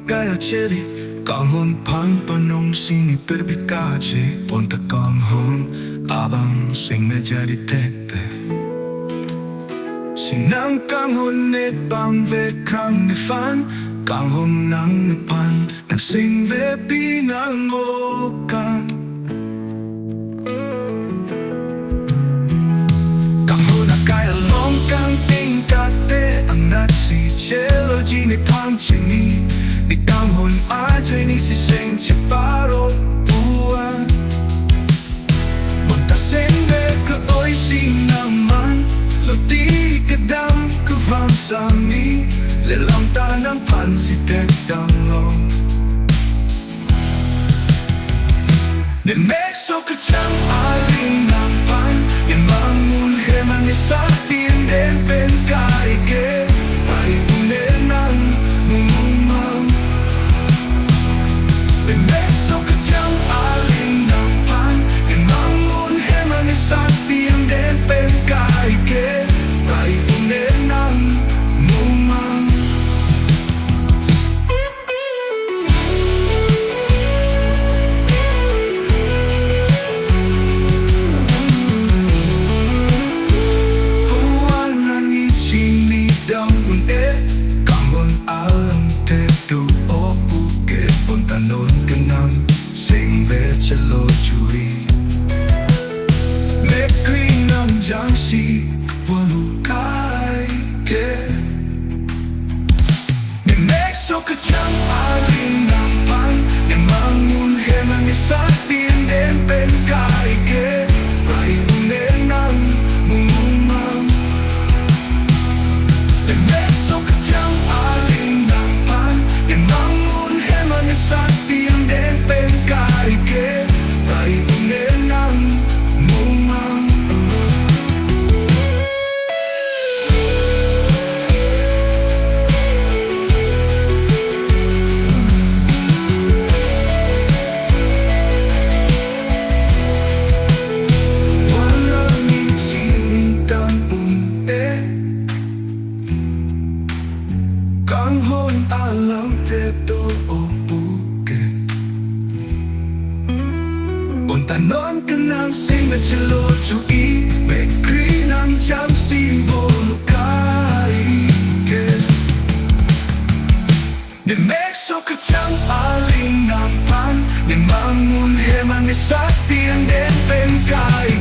kaya ceri Kahon pan panong sini berbikaji Ponta kahon abang sing menjadi tepe Sinang kahon ne bang ve kang ne fan Kahon nang ne pan Nang sing ve pinangokan Kahon na kaya long kang tingkate Ang nasi chelo jini pang chini Ni kahon ajay ni si seng chiparo buwan Punta seng ve ke oi sing naman Lo di kedam ke vang sami Lelang tanang pan si tek dang long Ni mekso ke chang aling nang pan Ni mangun heman ni satin den ben kaike Pai unenang mumumang Ni mekso ke chang aling nang pan Ni mangun heman ni satin den ben kaike Pai unenang mumumang Chalo chui Mekri nang jangsi Walukai ke Ni mekso ke chang aling nang pan Ni mangun heman ni satin den ben kai ke Rai unen nang mumumang Ni mekso ke chang aling nang pan Ni mangun heman ni satin den ben kai ke Rai unen nang mumumang Kahon alam teto o bukit Puntanon ka ng sing na chalo chui Mekri ng jam si volukai Ni mekso ka chang aling ng pan Ni mangun heman ni satin den pen kai